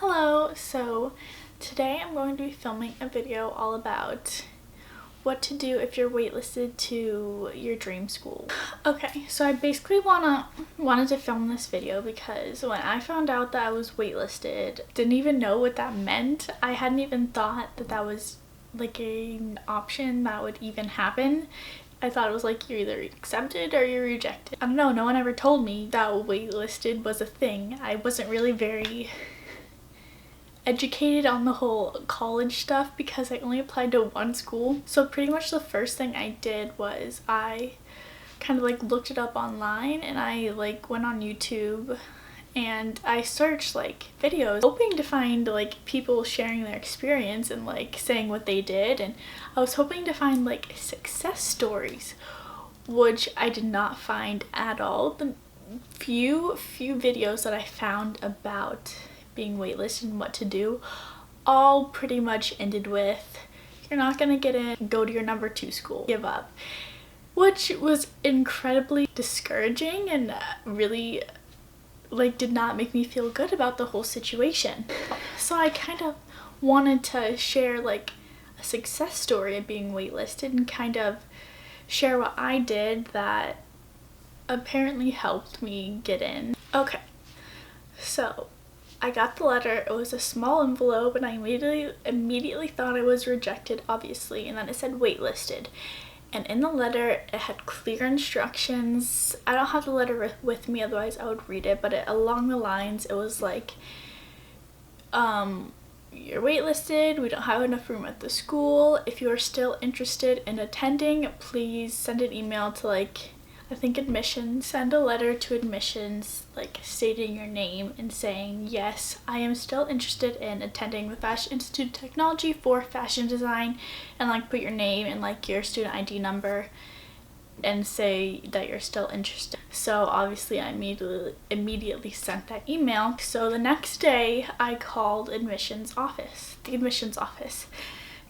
Hello, so today I'm going to be filming a video all about what to do if you're waitlisted to your dream school. Okay, so I basically wanted to film this video because when I found out that I was waitlisted, didn't even know what that meant. I hadn't even thought that that was like an option that would even happen. I thought it was like you're either accepted or you're rejected. I don't know, no one ever told me that waitlisted was a thing. I wasn't really very educated on the whole college stuff because I only applied to one school. So pretty much the first thing I did was I kind of like looked it up online, and I like went on YouTube and I searched like videos hoping to find like people sharing their experience and like saying what they did, and I was hoping to find like success stories, which I did not find at all. The few videos that I found about being waitlisted and what to do all pretty much ended with, you're not gonna get in, go to your number 2 school, give up, which was incredibly discouraging and really like did not make me feel good about the whole situation. So I kind of wanted to share like a success story of being waitlisted and kind of share what I did that apparently helped me get in. Okay, so I got the letter. It was a small envelope and I immediately thought I was rejected, obviously, and then it said waitlisted. And in the letter it had clear instructions. I don't have the letter with me, otherwise I would read it, but along the lines it was like, you're waitlisted, we don't have enough room at the school. If you are still interested in attending, please send an email to like, I think admissions. Send a letter to admissions like stating your name and saying, yes, I am still interested in attending the Fashion Institute of Technology for fashion design, and like put your name and like your student ID number and say that you're still interested. So obviously I immediately sent that email. So the next day I called the admissions office,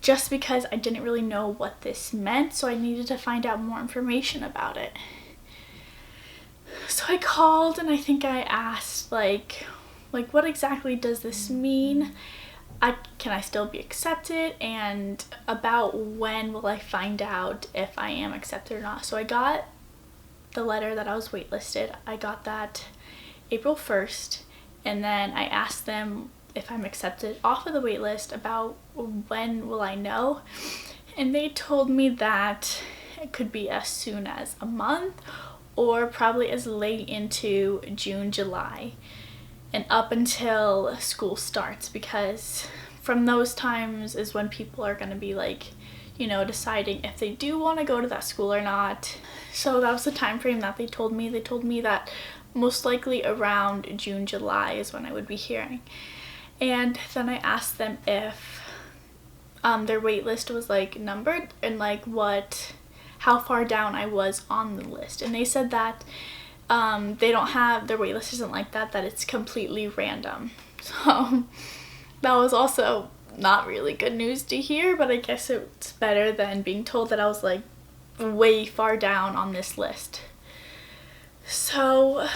just because I didn't really know what this meant, so I needed to find out more information about it. So I called and I think I asked like what exactly does this mean? Can I still be accepted, and about when will I find out if I am accepted or not? So I got the letter that I was waitlisted. I got that April 1st, and then I asked them if I'm accepted off of the wait list, about when will I know, and they told me that it could be as soon as a month or probably as late into June, July, and up until school starts, because from those times is when people are going to be like, you know, deciding if they do want to go to that school or not. So that was the time frame that they told me. They told me that most likely around June, July is when I would be hearing. And then I asked them if their wait list was like numbered and like how far down I was on the list, and they said that they don't have, their wait list isn't like that it's completely random. So that was also not really good news to hear, but I guess it's better than being told that I was like way far down on this list. So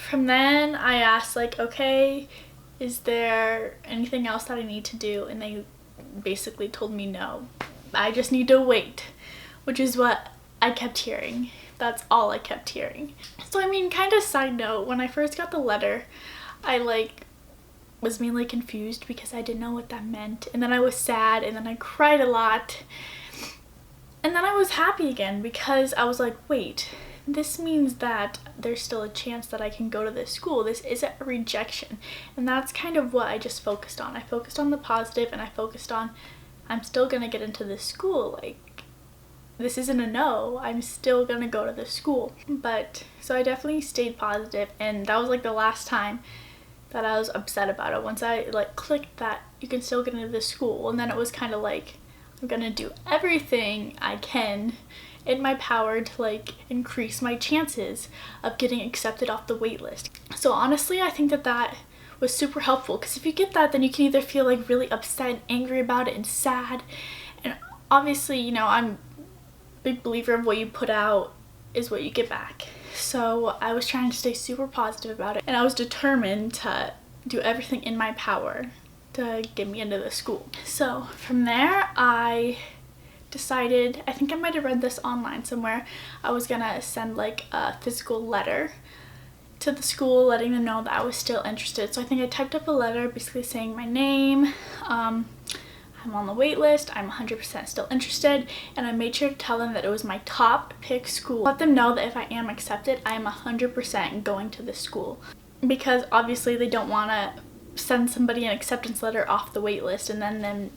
from then I asked like, okay, is there anything else that I need to do? And they basically told me no, I just need to wait, which is what I kept hearing. That's all I kept hearing. So I mean, kind of side note, when I first got the letter, I like was mainly confused because I didn't know what that meant, and then I was sad, and then I cried a lot, and then I was happy again because I was like, wait, this means that there's still a chance that I can go to this school. This isn't a rejection. And that's kind of what I just focused on. I focused on the positive, and I focused on, I'm still gonna get into this school. Like, this isn't a no, I'm still gonna go to this school. But so I definitely stayed positive, and that was like the last time that I was upset about it. Once I like clicked that you can still get into this school, and then it was kind of like, I'm gonna do everything I can in my power to like increase my chances of getting accepted off the wait list. So honestly, I think that was super helpful, because if you get that, then you can either feel like really upset and angry about it and sad, and obviously, you know, I'm big believer of what you put out is what you get back. So I was trying to stay super positive about it, and I was determined to do everything in my power to get me into the school. So from there, I decided, I think I might have read this online somewhere, I was gonna send like a physical letter to the school letting them know that I was still interested. So I think I typed up a letter basically saying my name, I'm on the wait list, I'm 100% still interested, and I made sure to tell them that it was my top pick school. Let them know that if I am accepted, I am 100% going to this school, because obviously they don't want to send somebody an acceptance letter off the wait list and then them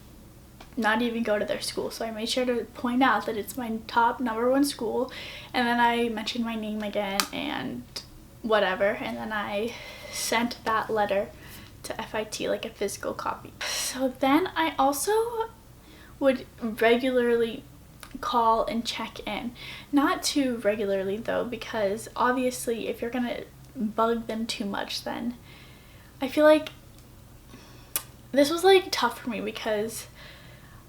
not even go to their school. So I made sure to point out that it's my top #1 school, and then I mentioned my name again and whatever, and then I sent that letter to FIT, like a physical copy. So then I also would regularly call and check in. Not too regularly though, because obviously if you're gonna bug them too much, then I feel like this was like tough for me, because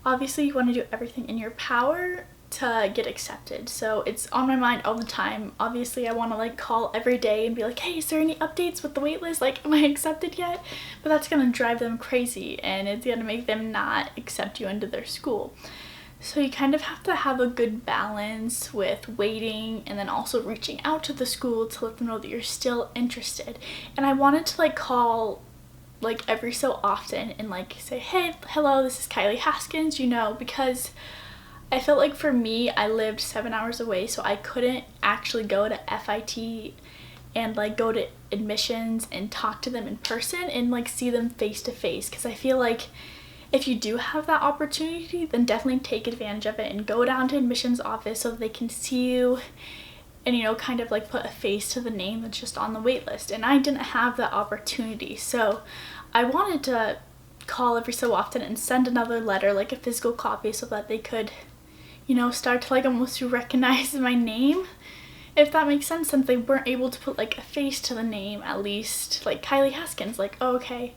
obviously you want to do everything in your power to get accepted. So it's on my mind all the time. Obviously I want to like call every day and be like, hey, is there any updates with the waitlist? Like, am I accepted yet? But that's gonna drive them crazy, and it's gonna make them not accept you into their school. So you kind of have to have a good balance with waiting and then also reaching out to the school to let them know that you're still interested. And I wanted to like call like every so often and like say, hey, hello, this is Kylie Haskins, you know, because I felt like for me, I lived 7 hours away, so I couldn't actually go to FIT and like go to admissions and talk to them in person and like see them face to face, because I feel like if you do have that opportunity, then definitely take advantage of it and go down to admissions office so they can see you and, you know, kind of like put a face to the name that's just on the wait list. And I didn't have that opportunity, so I wanted to call every so often and send another letter, like a physical copy, so that they could, you know, start to like almost recognize my name, if that makes sense, since they weren't able to put like a face to the name, at least like Kylie Haskins, like, oh, okay,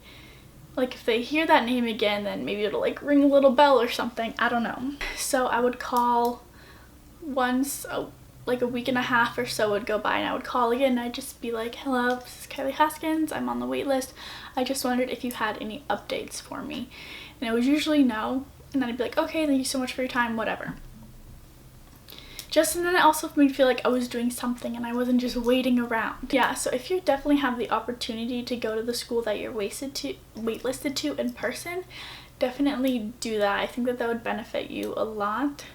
like if they hear that name again, then maybe it'll like ring a little bell or something, I don't know. So I would call once, like a week and a half or so would go by, and I would call again and I'd just be like, hello, this is Kylie Haskins, I'm on the wait list, I just wondered if you had any updates for me. And it was usually no, and then I'd be like, okay, thank you so much for your time, whatever. And then it also made me feel like I was doing something and I wasn't just waiting around. Yeah, so if you definitely have the opportunity to go to the school that you're waitlisted to in person, definitely do that. I think that that would benefit you a lot.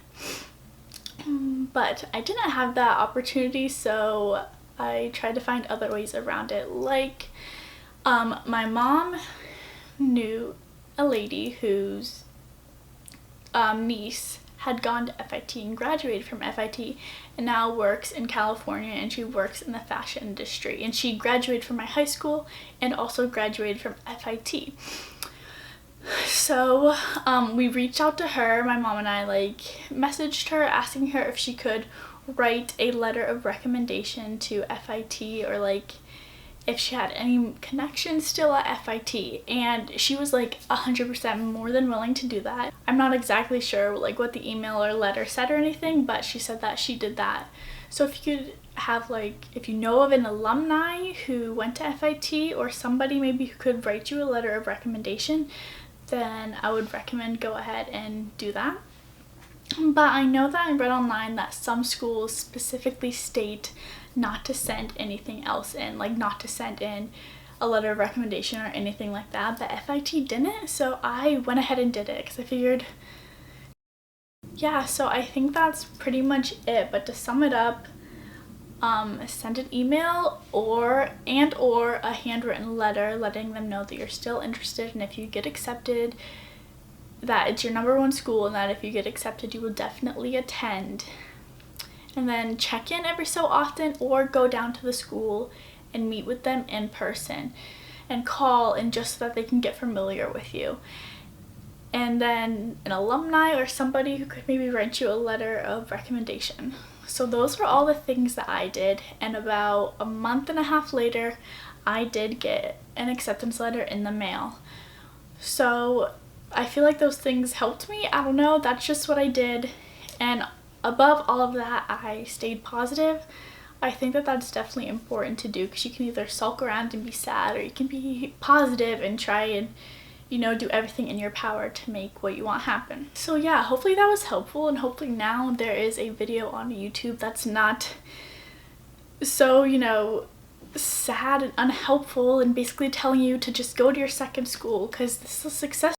But I didn't have that opportunity, so I tried to find other ways around it. Like, my mom knew a lady whose niece had gone to FIT and graduated from FIT and now works in California, and she works in the fashion industry, and she graduated from my high school and also graduated from FIT. So we reached out to her, my mom and I like messaged her asking her if she could write a letter of recommendation to FIT, or like if she had any connections still at FIT, and she was like 100% more than willing to do that. I'm not exactly sure like what the email or letter said or anything, but she said that she did that. So if you could have like, if you know of an alumni who went to FIT or somebody maybe who could write you a letter of recommendation, then I would recommend go ahead and do that. But I know that I read online that some schools specifically state not to send anything else in, like not to send in a letter of recommendation or anything like that, but FIT didn't, so I went ahead and did it because I figured, yeah, so I think that's pretty much it. But to sum it up, send an email or a handwritten letter letting them know that you're still interested, and if you get accepted, that it's your #1 school, and that if you get accepted you will definitely attend. And then check in every so often, or go down to the school and meet with them in person and call, and just so that they can get familiar with you. And then an alumni or somebody who could maybe write you a letter of recommendation. So those were all the things that I did, and about a month and a half later I did get an acceptance letter in the mail. So I feel like those things helped me. I don't know, that's just what I did. And above all of that, I stayed positive. I think that that's definitely important to do, because you can either sulk around and be sad, or you can be positive and try and, you know, do everything in your power to make what you want happen. So yeah, hopefully that was helpful, and hopefully now there is a video on YouTube that's not so, you know, sad and unhelpful and basically telling you to just go to your second school, because this is a success